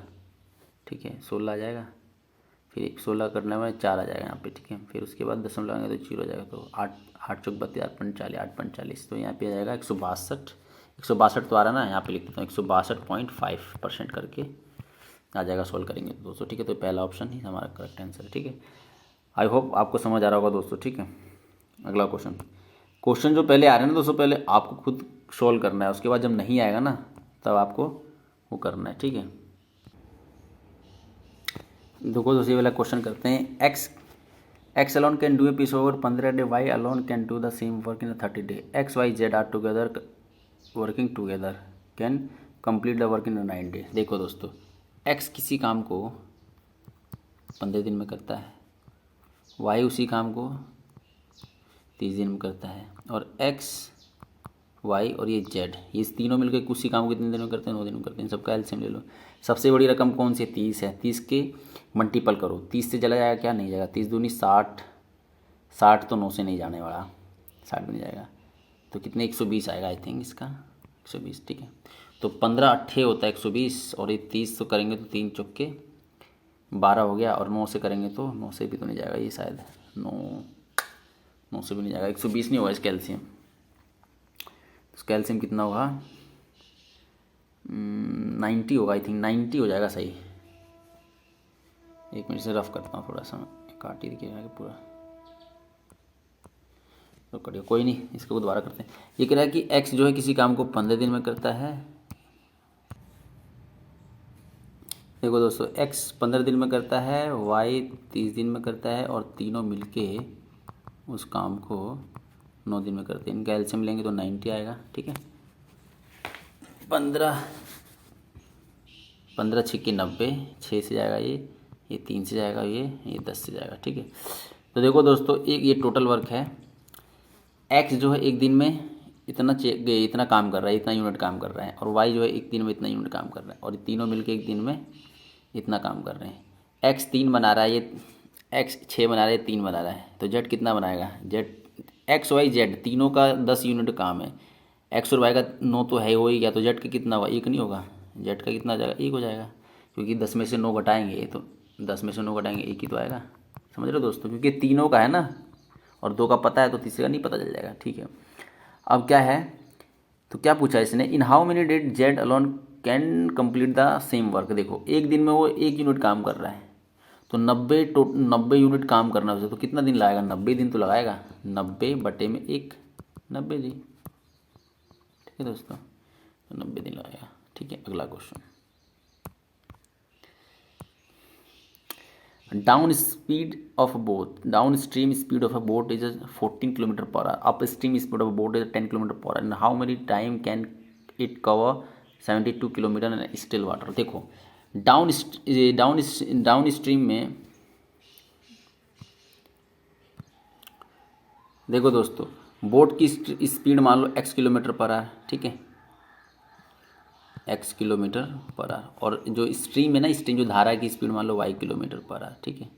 Speaker 1: ठीक है, 16 आ जाएगा, फिर 16 करने में 4 आ जाएगा यहाँ पे। ठीक है, फिर उसके बाद 10 लगाएंगे तो 0 हो जाएगा। तो 8 8 चौक 32, 8 तो यहाँ पे आ जाएगा 162। 162 तो आ रहा ना, यहाँ पे लिख देता हूँ 162.5% करके आ जाएगा, सोल्व करेंगे तो दोस्तों। ठीक है, तो पहला ऑप्शन ही हमारा करेक्ट आंसर है। ठीक है, आई होप आपको समझ आ रहा होगा दोस्तों। ठीक है, अगला क्वेश्चन जो पहले आ रहे हैं ना दोस्तों, पहले आपको खुद सोल्व करना है, उसके बाद जब नहीं आएगा ना तब आपको वो करना है। ठीक है, देखो दोस्तों ये वाला क्वेश्चन करते हैं। X alone can do a piece over 15 day, Y alone can do the same work in 30 day. X Y Z are together working together can complete the work in 9 day. देखो दोस्तों, x किसी काम को 15 दिन में करता है, Y उसी काम को 30 दिन में करता है, और एक्स वाई और ये जेड, ये तीनों मिलकर उसी काम को कितने दिन में करते हैं 9 दिन में करते हैं। सबका एलसीएम ले लो। सबसे बड़ी रकम कौन सी है 30 है, 30 के मल्टीपल करो, 30 से चला जाएगा क्या, नहीं जाएगा, 30 दूनी 60, 60 तो 9 से नहीं जाने वाला, 60 भी नहीं जाएगा, तो कितने 120 आएगा आई थिंक इसका 120। ठीक है, तो 15 अट्ठे होता है 120, और ये 30 तो करेंगे तो 3 चौके 12 हो गया, और 9 से करेंगे तो 9 से भी तो नहीं जाएगा ये, शायद 9 से भी नहीं जाएगा, 120 नहीं होगा इसका एलसीएम। इसका एलसीएम कितना होगा 90 होगा आई थिंक, 90 हो जाएगा सही। एक मिनट से रफ करता हूँ थोड़ा सा, काट ही दिखेगा पूरा, तो करिए कोई नहीं, इसको दोबारा करते हैं। ये कह रहा है कि एक्स जो है किसी काम को 15 दिन में करता है, देखो दोस्तों, एक्स 15 दिन में करता है, वाई 30 दिन में करता है, और तीनों मिलके उस काम को 9 दिन में करते हैं। इनका एलसीएम लेंगे तो 90 आएगा। ठीक है, 15 15 छक्के 90, 6 से जाएगा ये 3 से जाएगा, ये 10 से जाएगा। ठीक है, तो देखो दोस्तों, एक ये टोटल वर्क है। एक्स जो है एक दिन में इतना काम कर रहा है, इतना यूनिट काम कर रहा है, और वाई जो है एक दिन में इतना यूनिट काम कर रहा है, और ये तीनों मिलके एक दिन में इतना काम कर रहे हैं। एक्स 3 बना रहा है, ये एक्स 6 बना रहा है, 3 बना रहा है, तो जेड कितना बनाएगा? जेड एक्स वाई जेड तीनों का 10 यूनिट काम है। एक्स और वाई का 9 तो है हो ही गया, तो जेड का कितना होगा? 1 नहीं होगा? जेड का कितना हो जाएगा? 1 हो जाएगा, क्योंकि 10 में से 9 घटाएंगे तो 10 में से 9 घटाएंगे 1 ही तो आएगा। समझ रहे हो दोस्तों, क्योंकि तीनों का है ना, और 2 का पता है तो तीसरे का नहीं पता चल जाएगा। ठीक है, अब क्या है, तो क्या पूछा इसने, इन how many days Z alone can complete the same work. देखो, एक दिन में वो 1 यूनिट काम कर रहा है, तो 90 यूनिट काम करना है उसे, तो कितना दिन लगाएगा? 90 दिन तो लगाएगा। 90 बटे में 1, 90 दिन। ठीक है दोस्तों, तो 90 दिन लगाएगा। ठीक है, अगला question, down stream speed of a boat is 14 kilometre per hour, up stream speed of a boat is 10 kilometre per hour, and how many time can it cover 72 kilometre in still water. देखो, down stream में, देखो दोस्तों, boat की speed मान लो x kilometre per hour. ठीक है, x kilometre per hour, और जो स्ट्रीम है ना, स्ट्रीम जो धारा की स्पीड मान लो y किलोमीटर पर आवर। ठीक है,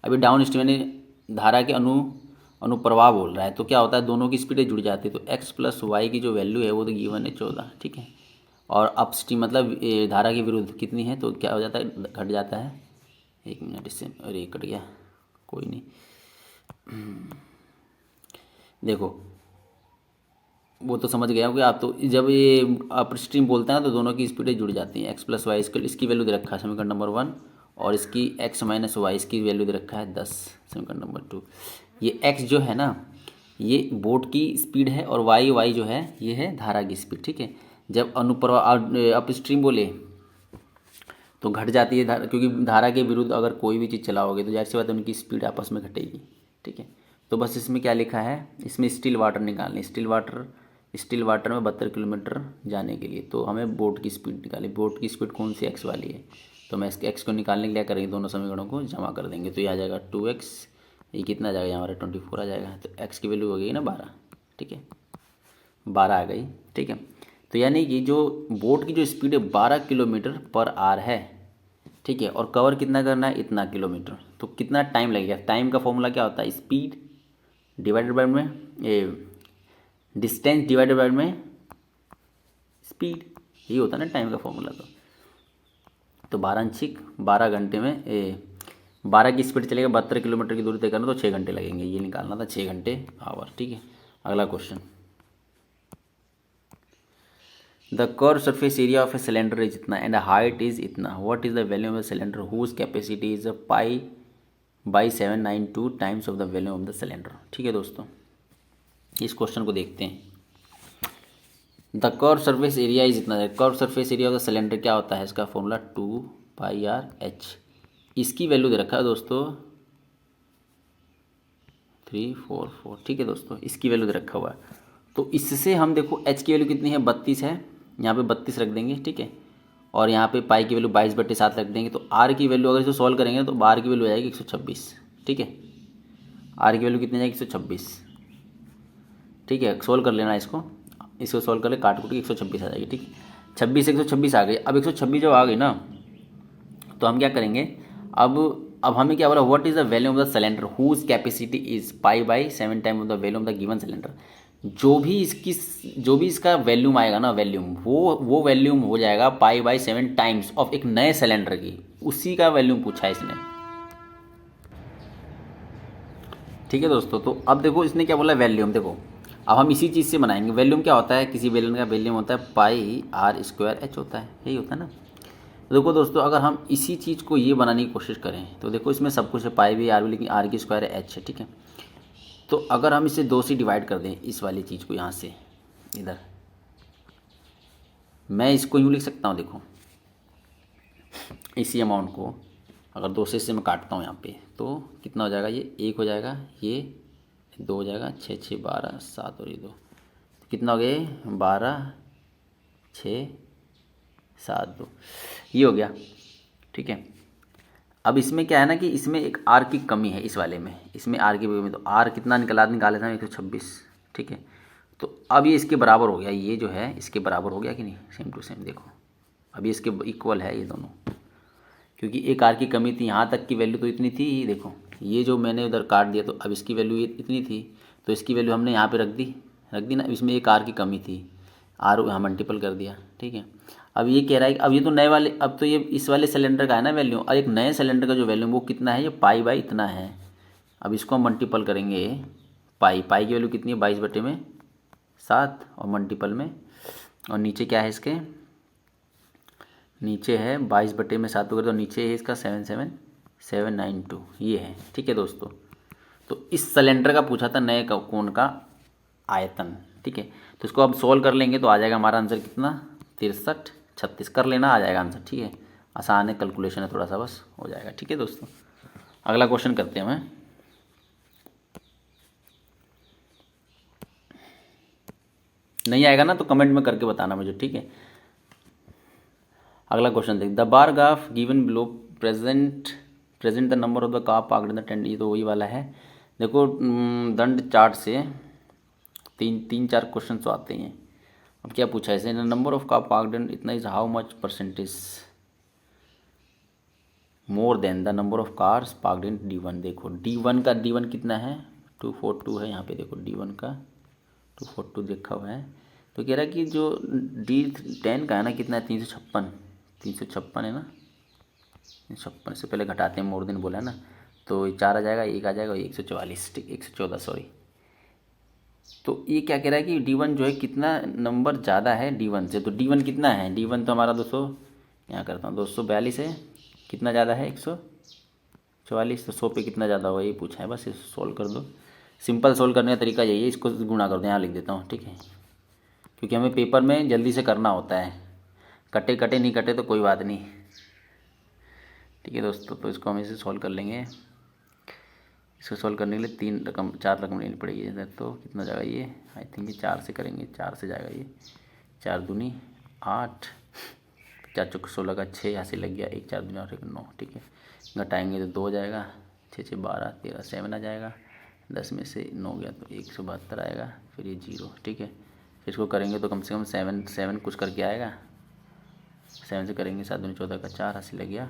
Speaker 1: अभी डाउन स्ट्रीम यानी धारा के अनुप्रवाह बोल रहा है, तो क्या होता है, दोनों की स्पीडें जुड़ जाती है, तो x प्लस वाई की जो वैल्यू है वो तो गिवन है 14। ठीक है, और अप स्ट्रीम मतलब धारा के विरुद्ध कितनी है, तो क्या हो जाता है, घट जाता है। 1 मिनट, इससे अरे कट गया, कोई नहीं। देखो, वो तो समझ गया होगा आप, तो जब ये अप स्ट्रीम बोलते हैं ना, तो दोनों की स्पीडें जुड़ जाती हैं। एक्स प्लस वाई, इसकी वैल्यू दे रखा है समीकरण नंबर 1, और इसकी एक्स माइनस वाई इसकी वैल्यू दे रखा है 10, समीकरण नंबर 2। ये एक्स जो है ना, ये बोट की स्पीड है, और वाई जो है ये है धारा की स्पीड। ठीक है, जब अनुप्रवाह अप स्ट्रीम बोले तो घट जाती है धारा, क्योंकि धारा के विरुद्ध अगर कोई भी चीज़ चलाओगे तो जाहिर सी बात है उनकी स्पीड आपस में घटेगी। ठीक है, तो बस इसमें क्या लिखा है, इसमें स्टिल वाटर निकालनी, स्टिल वाटर में 72 किलोमीटर जाने के लिए, तो हमें बोट की स्पीड निकाली। बोट की स्पीड कौन सी? एक्स वाली है, तो मैं इसके एक्स को निकालने के लिए करेंगे, दोनों समीकरणों को जमा कर देंगे, तो ये आ जाएगा 2x, ये कितना आ जाएगा हमारा 24 आ जाएगा, तो एक्स की वैल्यू हो गई ना 12। ठीक है, 12 आ गई। ठीक है, तो यानी कि जो बोट की जो स्पीड है 12 किलोमीटर पर आवर है। ठीक है, और कवर कितना करना है? इतना किलोमीटर, तो कितना टाइम लगेगा? टाइम का फॉर्मूला क्या होता है? स्पीड डिवाइडेड बाय में डिस्टेंस डिवाइडेड बाय में स्पीड, यही होता है ना टाइम का फॉर्मूला। तो 12 घंटे में 12 की स्पीड चलेगा, 72 किलोमीटर की दूरी तय करना, तो 6 घंटे लगेंगे, ये निकालना था, 6 घंटे आवर। ठीक है, अगला question, the curve surface area of a cylinder is इतना एंड हाइट इज इतना, what is the value of the cylinder whose capacity is pi by 792 times of the value of the cylinder. ठीक है दोस्तों, इस question को देखते हैं। The curve surface area is इतना, curve surface area of the cylinder क्या होता है, इसका फॉर्मूला 2πr/h, इसकी वैल्यू दे रखा है दोस्तों 344। ठीक है दोस्तों, इसकी वैल्यू दे रखा हुआ है, तो इससे हम देखो h की वैल्यू कितनी है, 32 है, यहाँ पे 32 रख देंगे। ठीक है, और यहाँ पे पाई की वैल्यू 22/7 रख देंगे, तो r की वैल्यू अगर इसको सॉल्व करेंगे तो r की वैल्यू आ जाएगी 126। ठीक है, r की वैल्यू कितनी आ जाएगी 126। ठीक है, सोल्व कर लेना इसको सोल्व कर ले, काट कूट के 126 आ जाएगी। ठीक है, 26 126 आ गई। अब 126 जब आ गई ना, तो हम क्या करेंगे, अब हमें क्या बोला, what is the value of the cylinder whose capacity is π/7 time of the value of the given cylinder. जो भी इसका वैल्यूम आएगा ना, वैल्यूम वो वैल्यूम हो जाएगा π/7 टाइम्स ऑफ एक नए सिलेंडर की, उसी का वैल्यूम पूछा है इसने। ठीक है दोस्तों, तो अब देखो इसने क्या बोला, वैल्यूम। देखो, अब हम इसी चीज़ से बनाएंगे। वैल्यूम क्या होता है, किसी बेलन का वैल्यूम होता है πr²h होता है, यही होता है ना। तो देखो दोस्तों, अगर हम इसी चीज़ को ये बनाने की कोशिश करें, तो देखो इसमें सब कुछ है, पाई भी आर भी, लेकिन आर की स्क्वायर है, एच है। ठीक है, तो अगर हम इसे 2 से डिवाइड कर दें, इस वाली चीज़ को यहाँ से इधर, मैं इसको यूँ लिख सकता हूँ। देखो, इसी अमाउंट को अगर 2 से मैं काटता हूँ यहाँ पे तो कितना हो जाएगा, ये 1 हो जाएगा, ये 2 हो जाएगा, 6 6 12 7 और ये 2, कितना हो गया, 12 6 7 2, ये हो गया। ठीक है, अब इसमें क्या है ना कि इसमें एक आर की कमी है, इस वाले में, इसमें आर की कमी, तो आर कितना निकाले था 126। ठीक है, तो अब ये इसके बराबर हो गया, ये जो है इसके बराबर हो गया कि नहीं, सेम टू सेम देखो, अब ये इसके इक्वल है ये दोनों, क्योंकि एक आर की कमी थी, यहाँ तक की वैल्यू तो इतनी थी, देखो ये जो मैंने उधर काट दिया, तो अब इसकी वैल्यू इतनी थी, तो इसकी वैल्यू हमने यहाँ पे रख दी ना, इसमें एक आर की कमी थी, आर यहाँ मल्टीपल कर दिया। ठीक है, अब ये कह रहा है कि अब ये तो नए वाले, अब तो ये इस वाले सिलेंडर का है ना वैल्यू, और एक नए सिलेंडर का जो वैल्यू वो कितना है, ये पाई बाई इतना है। अब इसको हम मल्टीपल करेंगे, पाई की वैल्यू कितनी है, 22/7 और मल्टीपल में, और नीचे क्या है इसके, नीचे है 22/7 वगैरह, तो नीचे है इसका 77792, ये है। ठीक है दोस्तों, तो इस सिलेंडर का पूछा था नए कोण का आयतन। ठीक है, तो इसको अब सोल्व कर लेंगे तो आ जाएगा हमारा आंसर कितना, 63 36 कर लेना, आ जाएगा आंसर। ठीक है, आसान है, कैलकुलेशन है थोड़ा सा, बस हो जाएगा। ठीक है दोस्तों, अगला क्वेश्चन करते हैं हमें, नहीं आएगा ना तो कमेंट में करके बताना मुझे। ठीक है, अगला क्वेश्चन देख, the bar graph given below present the number of the curve parked in the tent, ये तो वही वाला है। देखो दंड चार्ट से तीन चार क्वेश्चन तो आते हैं। अब क्या पूछा है इसे, number of cars parked in इतना is how much percentage more than the number of cars parked in D1। देखो D1 कितना है, 242 है, यहाँ पे देखो D1 का 242 देखा हुआ है। तो कह रहा है कि जो D10 का है ना कितना है, 356 है ना, 56 से पहले घटाते हैं, मोर देन बोला है ना, तो 4 आ जाएगा, 1 आ जाएगा, 144, ठीक 114 सॉरी। तो ये क्या कह रहा है कि D1 जो है कितना नंबर ज़्यादा है D1 से, तो D1 कितना है, D1 तो हमारा 200, यहाँ करता हूँ 242 है, कितना ज़्यादा है 144, तो 100 पे कितना ज़्यादा होगा ये पूछा है, बस इसे सोल्व कर दो। सिंपल सोल्व करने का तरीका यही है, इसको गुणा कर दो, यहाँ लिख देता हूँ। ठीक है, क्योंकि हमें पेपर में जल्दी से करना होता है, कटे नहीं कटे तो कोई बात नहीं। ठीक है दोस्तों, तो इसको हम इसे सॉल्व कर लेंगे। इसको सॉल्व करने के लिए 4 रकम लेनी पड़ेगी, तो कितना जाएगा ये, आई थिंक ये 4 से करेंगे, 4 से जाएगा ये, 4 दूनी 8, 4 चौक 16 का 6, यहाँ से लग गया 1, 4 दूनी 8 1 9। ठीक है, घटाएंगे तो 2 हो जाएगा, 6 6 12 13 7 आ जाएगा, 10 में से 9 गया तो 172 आएगा, फिर ये 0। ठीक है, फिर इसको करेंगे तो कम से कम 7 कुछ करके आएगा, 7 से करेंगे 7 दूनी 14 का 4, अस्सी लग गया,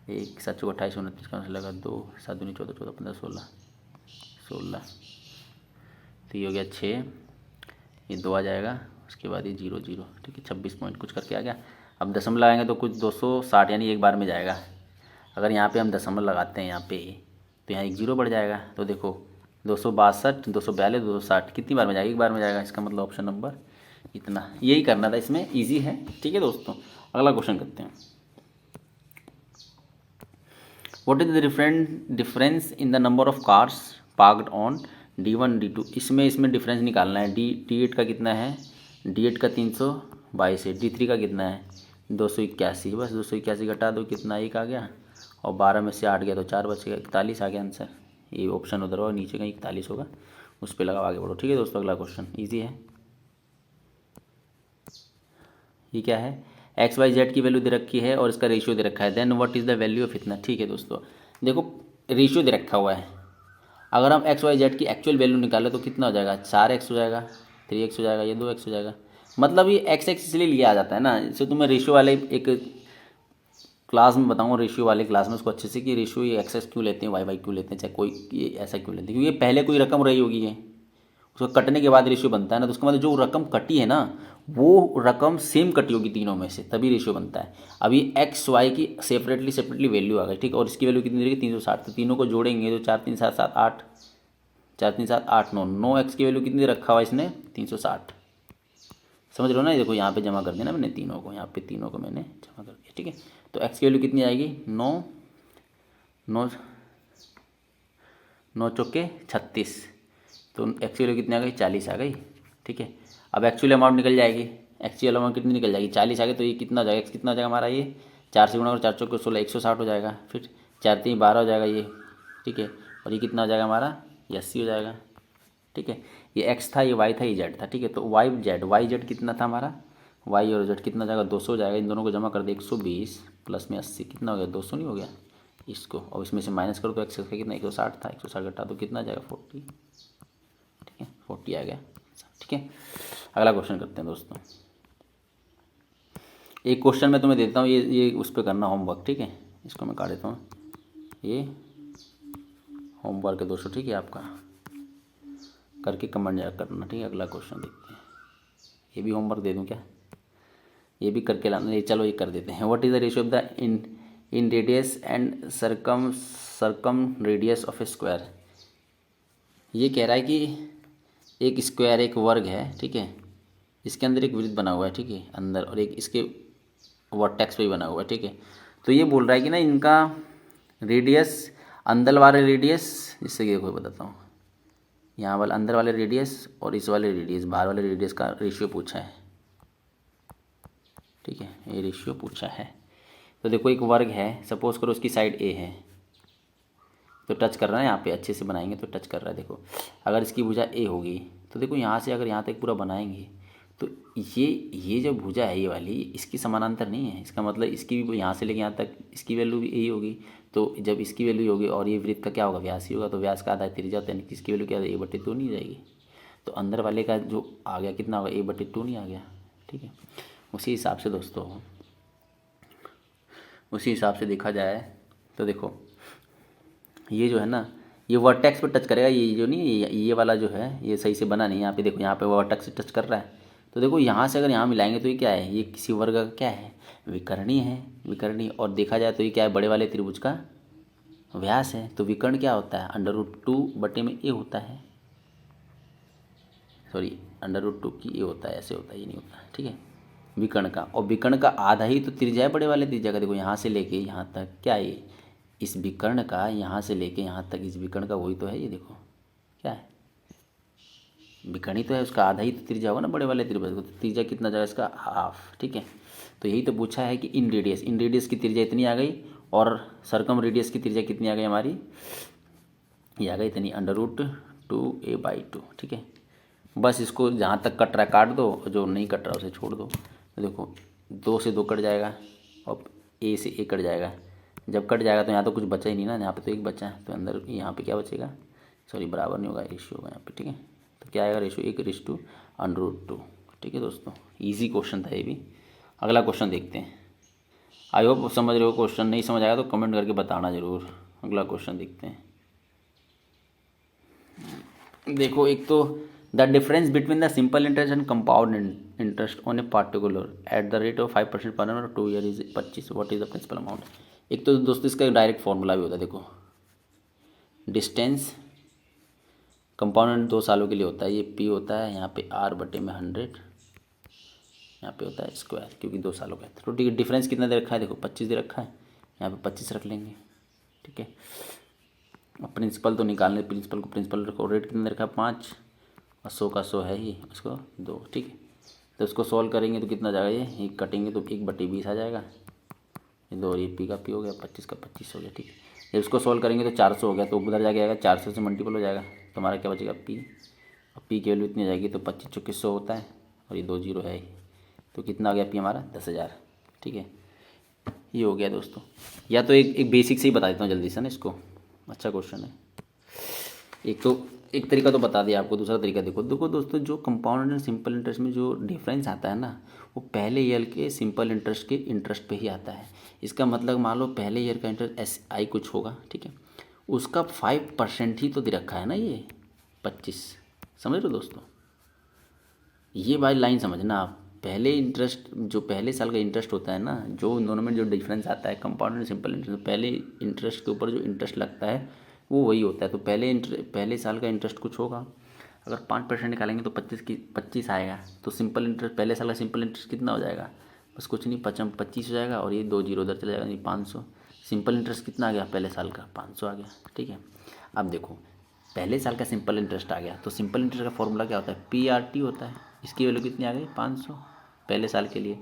Speaker 1: 1 7 चौक 28 29 का लगा 2, 7 दूनी 14 14 15 16, तो ये हो गया 6, ये 2 आ जाएगा, उसके बाद ये 0 0। ठीक है, 26 पॉइंट कुछ करके आ गया। अब दशमलव लगाएंगे तो कुछ 260 यानी एक बार में जाएगा। अगर यहाँ पे हम दशमलव लगाते हैं यहाँ पे, तो यहाँ एक 0 बढ़ जाएगा, तो देखो 262 242 260 कितनी बार में जाएगा, एक बार में जाएगा, इसका मतलब ऑप्शन नंबर इतना, यही करना था इसमें, ईजी है। ठीक है दोस्तों, अगला क्वेश्चन करते हैं, what is the difference in the number of cars parked on D1 D2। इसमें डिफरेंस निकालना है। D8 का कितना है, D8 का 322 है, D3 का कितना है 281, बस 281 घटा दो, कितना 1 आ गया, और 12 में से 8 गया तो 4 बचेगा, 41 आ गया आंसर। ये ऑप्शन उधर होगा, नीचे का 41 होगा, उस पर लगाओ, आगे बढ़ो। ठीक है दोस्तों, अगला क्वेश्चन ईजी है। ये क्या है, XYZ की वैल्यू दे रखी है और इसका रेशियो दे रखा है, then what is the value of इतना। ठीक है दोस्तों, देखो रेशियो दे रखा हुआ है, अगर हम XYZ की एक्चुअल वैल्यू निकालें तो कितना हो जाएगा, 4x हो जाएगा, 3x हो जाएगा, ये 2x हो जाएगा। मतलब ये x इसलिए लिया जाता है ना, इसे तुम्हें रेशियो वाले एक क्लास में बताऊँगा, रेशियो वाले क्लास में उसको अच्छे से, कि रेशियो ये x क्यों लेते हैं, y क्यों लेते हैं, चाहे कोई ये ऐसा क्यों लेते हैं, क्योंकि ये पहले कोई रकम रही होगी, है उसको कटने के बाद रेशियो बनता है ना, तो उसका मतलब जो रकम कटी है ना वो रकम सेम कटी होगी तीनों में से, तभी रेशियो बनता है। अभी XY की सेपरेटली वैल्यू आ गई, ठीक, और इसकी वैल्यू कितनी रहेगी 360, तो तीनों को जोड़ेंगे तो 4 3 7 7 8, 4 3 7 8 9, 9x की वैल्यू कितनी रखा हुआ है इसने 360, समझ लो ना। देखो यहाँ पे जमा कर देना मैंने तीनों को, यहाँ पे तीनों को मैंने जमा कर दिया। ठीक है, तो x की वैल्यू कितनी आएगी 9 चौके 36, तो x की वैल्यू कितनी आ गई 40 आ गई। ठीक है, अब एक्चुअल अमाउंट निकल जाएगी, एक्चुअल अमाउंट कितनी निकल जाएगी 40 आ गई, तो ये कितना हो जाएगा, x कितना हो जाएगा हमारा, ये 4 से गुणा करो, 4 चौके 16, 160 हो जाएगा। फिर 4 3 12 हो जाएगा ये, ठीक है। और ये कितना हो जाएगा हमारा, ये 80 हो जाएगा, ठीक है। ये एक्स था, ये वाई था, ये जेड था, ठीक है। तो वाई जेड कितना था हमारा, वाई और जेड कितना हो जाएगा, 200 हो जाएगा। इन दोनों को जमा कर दे, 120 प्लस में 80 कितना हो गया, 200 नहीं हो गया इसको, और इसमें से माइनस करो तो एक्स का कितना 160 था, 160 घटा तो कितना आ जाएगा 40, ठीक है 40 आ गया, ठीक है। अगला क्वेश्चन करते हैं दोस्तों। एक क्वेश्चन मैं तुम्हें देता हूँ, ये उस पर करना होमवर्क, ठीक है। इसको मैं काट देता हूँ, ये होमवर्क है दोस्तों, ठीक है। आपका करके कमेंट करना, ठीक है। अगला क्वेश्चन देखते हैं, ये भी होमवर्क दे दूँ क्या, ये भी करके लाना, चलो ये कर देते हैं। What is the ratio of the in radius and circum radius of a square. ये कह रहा है कि एक स्क्वायर, एक वर्ग है, ठीक है। इसके अंदर एक वृत्त बना हुआ है, ठीक है, अंदर, और एक इसके वर्टेक्स पे भी बना हुआ है, ठीक है। तो ये बोल रहा है कि ना इनका रेडियस, अंदर वाले रेडियस, जिससे कि कोई बताता हूँ, यहाँ वाला अंदर वाले रेडियस और इस वाले रेडियस, बाहर वाले रेडियस का रेशियो पूछा है, ठीक है। ये रेशियो पूछा है। तो देखो एक वर्ग है, सपोज करो उसकी साइड ए है, तो टच कर रहा है यहाँ पे, अच्छे से बनाएंगे तो टच कर रहा है। देखो अगर इसकी भुजा ए होगी तो देखो यहाँ से अगर यहाँ तक पूरा बनाएंगे तो ये जो भुजा है ये वाली, इसकी समानांतर नहीं है। इसका मतलब इसकी भी यहाँ से लेके यहाँ तक इसकी वैल्यू भी यही होगी। तो जब इसकी वैल्यू होगी और ये वृत्त का क्या होगा, व्यास ही होगा, तो व्यास का आधा त्रिज्या होता है, यानी कि इसकी वैल्यू क्या है, a/2 नहीं जाएगी। तो अंदर वाले का जो आ गया कितना होगा, a/2 नहीं आ गया, ठीक है। उसी हिसाब से दोस्तों, उसी हिसाब से देखा जाए तो देखो ये जो है ना, ये वर्टेक्स पे टच करेगा, ये जो नहीं, ये वाला जो है ये सही से बना नहीं। यहाँ पे देखो, यहाँ पे वर्टेक्स से टच कर रहा है, तो देखो यहाँ से अगर यहाँ मिलाएंगे तो ये क्या है, ये किसी वर्ग का क्या है, विकर्णी है, विकर्णी। और देखा जाए तो ये क्या है, बड़े वाले त्रिभुज का व्यास है। तो विकर्ण क्या होता है, √2/a होता है, सॉरी √2 की ए होता है, ऐसे होता है, ये नहीं होता है, ठीक है, विकर्ण का। और विकर्ण का आधा ही तो त्रिज्या है बड़े वाले त्रिज्या का। देखो यहाँ से लेके यहाँ तक क्या है, इस विकर्ण का यहाँ से लेके यहाँ तक इस विकर्ण का वही तो है, ये देखो क्या है, विकर्ण ही तो है, उसका आधा ही तो त्रिज्या होगा ना बड़े वाले त्रिभुज को। तो त्रिज्या कितना जाएगा इसका, हाफ, ठीक है। तो यही तो पूछा है कि इन रेडियस की त्रिज्या इतनी आ गई, और सरकम रेडियस की त्रिज्या कितनी आ गई हमारी, ये आ गई इतनी, √2a/2, ठीक है। बस इसको जहाँ तक कट रहा है काट दो, और जो नहीं कट रहा उसे छोड़ दो। तो देखो 2 से 2 कट जाएगा, और a से a कट जाएगा। जब कट जाएगा तो यहाँ तो कुछ बचा ही नहीं ना, यहाँ पे तो एक बचा है, तो अंदर यहाँ पे क्या बचेगा, सॉरी बराबर नहीं होगा, रेशियो होगा यहाँ पे, ठीक है। तो क्या आएगा, रेशियो 1:√2, ठीक है दोस्तों। इजी क्वेश्चन था ये भी। अगला क्वेश्चन देखते हैं। आई होप समझ रहे हो, क्वेश्चन नहीं समझ आएगा तो कमेंट करके बताना ज़रूर। अगला क्वेश्चन देखते हैं। देखो एक तो the difference between the simple interest and compound interest on a particular at the rate of 5% per annum 2 year is 25, what is the principal amount. एक तो दोस्तों इसका डायरेक्ट फॉर्मूला भी होता है। देखो डिस्टेंस कंपाउंड 2 सालों के लिए होता है, ये पी होता है, यहाँ पे r/100, यहाँ पे होता है स्क्वायर, क्योंकि 2 सालों का है। तो ठीक है, डिफरेंस कितना दे रखा है, देखो 25 दे रखा है, यहाँ पे 25 रख लेंगे, ठीक है। अब प्रिंसिपल तो निकालने, प्रिंसिपल को प्रिंसिपल रखो, रेट कितना दे रखा है 5, और 100 का 100 है ही, उसको 2, ठीक है। तो उसको सॉल्व करेंगे तो कितना जाएगा, ये कटेंगे तो 1/20 आ जाएगा, ये 2, ये पी का पी हो गया, 25 का 25 हो गया, ठीक है। जब इसको सॉल्व करेंगे तो 400 हो गया, तो उधर जाके आएगा 400 से मल्टीपल हो जाएगा, तो हमारा क्या बचेगा पी। और पी की वैल्यू इतनी जाएगी, तो 25 चौके 100 होता है, और ये 2 जीरो है ही, तो कितना आ गया पी हमारा 10,000, ठीक है। ये हो गया दोस्तों। या तो एक बेसिक से ही बता देता हूँ जल्दी से ना इसको, अच्छा क्वेश्चन है। एक तरीका तो बता दिया आपको, दूसरा तरीका देखो दोस्तों, जो कंपाउंड एंड सिंपल इंटरेस्ट में जो डिफरेंस आता है ना, वो पहले ईयर के सिंपल इंटरेस्ट के इंटरेस्ट पे ही आता है। इसका मतलब मान लो पहले ईयर का इंटरेस्ट SI कुछ होगा, ठीक है, उसका 5% ही तो दे रखा है ना, ये 25, समझ रहे हो दोस्तों। ये भाई लाइन समझना आप, पहले इंटरेस्ट, जो पहले साल का इंटरेस्ट होता है ना, जो इन दोनों में जो डिफरेंस आता है कंपाउंड एंड सिंपल इंटरेस्ट, पहले इंटरेस्ट के ऊपर जो इंटरेस्ट लगता है वो वही होता है। तो पहले साल का इंटरेस्ट कुछ होगा, अगर 5% निकालेंगे तो 25 आएगा। तो सिंपल इंटरेस्ट, पहले साल का सिंपल इंटरेस्ट कितना हो जाएगा, बस कुछ नहीं, 25 हो जाएगा, और ये 2 जीरो उधर चला जाएगा, ये 500। सिंपल इंटरेस्ट कितना आ गया पहले साल का, 500 आ गया, ठीक है। अब देखो पहले साल का सिंपल इंटरेस्ट आ गया, तो सिंपल इंटरेस्ट का फॉर्मूला क्या होता है, PRT होता है। इसकी वैल्यू कितनी आ गई 500 पहले साल के लिए।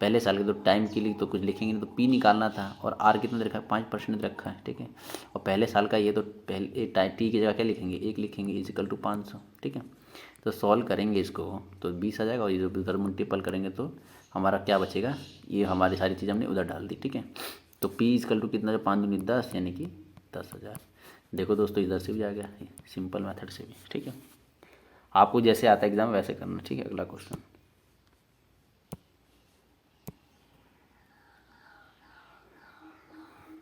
Speaker 1: पहले साल के तो टाइम के लिए तो कुछ लिखेंगे नहीं, तो पी निकालना था और आर कितना दे रखा है 5% रखा है, ठीक है। और पहले साल का ये तो पहले टी की जगह क्या लिखेंगे 1 लिखेंगे इजिकल टू 500, ठीक है। तो सॉल्व करेंगे इसको तो 20 आ जाएगा और ये उधर मल्टीपल करेंगे तो हमारा क्या बचेगा, ये हमारी सारी चीज़ हमने उधर डाल दी, ठीक है। तो पी इजिकल टू कितना, 5 दूनी 10 यानी कि 10,000। देखो दोस्तों इधर से भी आ गया सिंपल मेथड से भी, ठीक है। आपको जैसे आता है एग्जाम वैसे करना, ठीक है। अगला question,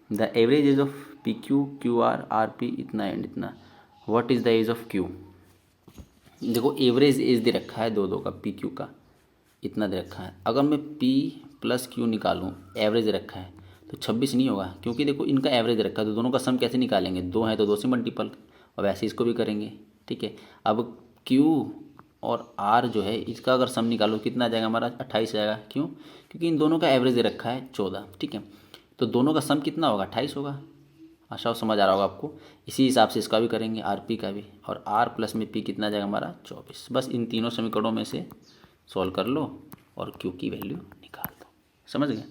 Speaker 1: the average age of P Q Q R R P इतना एंड इतना, what is the age of Q. देखो एवरेज एज दे रखा है दो का, पी क्यू का इतना दे रखा है। अगर मैं पी प्लस क्यू निकालूं, एवरेज रखा है तो 26 नहीं होगा, क्योंकि देखो इनका एवरेज रखा है तो दोनों का सम कैसे निकालेंगे, 2 है तो 2 से मल्टीपल, और वैसे इसको भी करेंगे, ठीक है। अब क्यू और आर जो है इसका अगर सम निकालो कितना आ जाएगा हमारा 28 आएगा, क्यों, क्योंकि इन दोनों का एवरेज दे रखा है 14, ठीक है। तो दोनों का सम कितना होगा 28 होगा, आशा समझ आ रहा होगा आपको। इसी हिसाब से इसका भी करेंगे, आर पी का भी, और आर प्लस में पी कितना आ जाएगा हमारा 24। बस इन तीनों समीकरणों में से सॉल्व कर लो और क्यू की वैल्यू निकाल दो, समझ गए।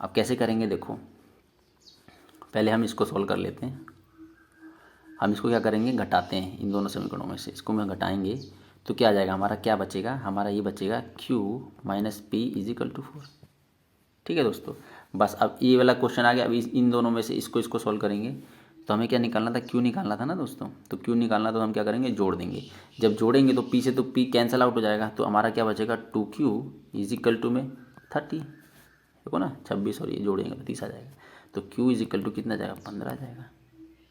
Speaker 1: अब कैसे करेंगे देखो, पहले हम इसको सॉल्व कर लेते हैं। हम इसको क्या करेंगे, घटाते हैं इन दोनों समीकरणों में से, इसको में घटाएंगे तो क्या आ जाएगा हमारा, क्या बचेगा हमारा, ये बचेगा q minus P equal to 4, ठीक है दोस्तों। बस अब ये वाला क्वेश्चन आ गया। अब इन दोनों में से इसको सॉल्व करेंगे तो हमें क्या निकालना था, क्यू निकालना था ना दोस्तों। तो क्यू निकालना तो हम क्या करेंगे, जोड़ देंगे। जब जोड़ेंगे तो पी से तो पी कैंसिल आउट हो जाएगा, तो हमारा क्या बचेगा 2q इजिकल टू में 30, देखो ना 26 और ये जोड़ेंगे तो 30 आ जाएगा। तो q इजिकल टू कितना जाएगा 15 आ जाएगा,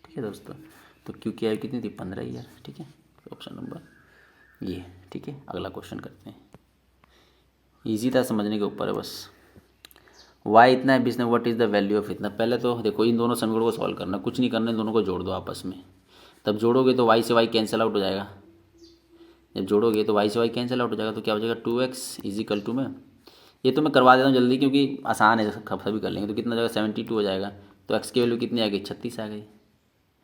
Speaker 1: ठीक है दोस्तों। तो q की आयु कितनी थी 15 ईयर, ठीक है। ऑप्शन नंबर ये, ठीक है। अगला क्वेश्चन करते हैं, ईजी था, समझने के ऊपर है बस। वाई इतना है 20 ने, what is the value of इतना। पहले तो देखो इन दोनों समीकरणों को सॉल्व करना, कुछ नहीं करना, इन दोनों को जोड़ दो आपस में। तब जोड़ोगे तो वाई से वाई कैंसिल आउट हो जाएगा, जब जोड़ोगे तो वाई से वाई कैंसिल आउट हो जाएगा, तो क्या हो जाएगा 2x इजिकल टू में, ये तो मैं करवा देता हूँ जल्दी क्योंकि आसान है, सभी कर लेंगे। तो कितना हो जाएगा 72 हो जाएगा। तो x की वैल्यू कितनी आ गई 36 आ गई,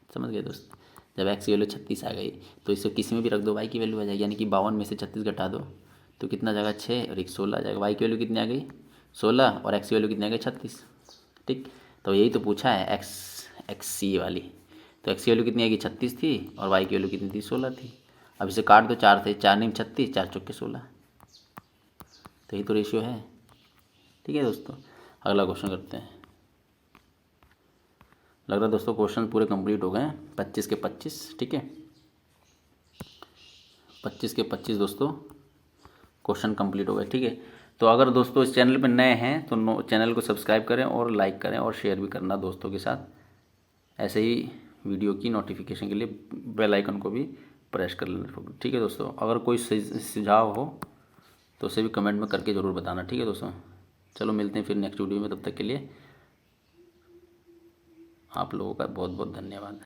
Speaker 1: समझ गए दोस्त। जब x की वैल्यू 36 आ गई तो इसको किसी में भी रख दो, y की वैल्यू आ जाएगी, यानी कि 52 में से 36 घटा दो तो कितना आ जाएगा 6 और 1 16 आ जाएगा। y की वैल्यू कितनी आ गई 16 और x की वैल्यू कितनी आ गई 36, ठीक। तो यही तो पूछा है एक्स सी वाली। तो x की वैल्यू कितनी आएगी 36 थी और y की वैल्यू कितनी थी 16 थी। अब इसे काट दो, 4 थे, 4 नहीं 36, 4 चौके 16, तो यही तो रेशियो है, ठीक है दोस्तों। अगला क्वेश्चन करते हैं। लग रहा है दोस्तों क्वेश्चन पूरे कंप्लीट हो गए हैं, 25 के 25, ठीक है। 25 के 25 दोस्तों क्वेश्चन कंप्लीट हो गए, ठीक है। तो अगर दोस्तों इस चैनल पर नए हैं तो चैनल को सब्सक्राइब करें और लाइक करें और शेयर भी करना दोस्तों के साथ। ऐसे ही वीडियो की नोटिफिकेशन के लिए बेल आइकन को भी प्रेस कर लेना, ठीक है दोस्तों। अगर कोई सुझाव हो तो उसे भी कमेंट में करके ज़रूर बताना, ठीक है दोस्तों। चलो मिलते हैं फिर नेक्स्ट वीडियो में, तब तक के लिए आप लोगों का बहुत बहुत धन्यवाद।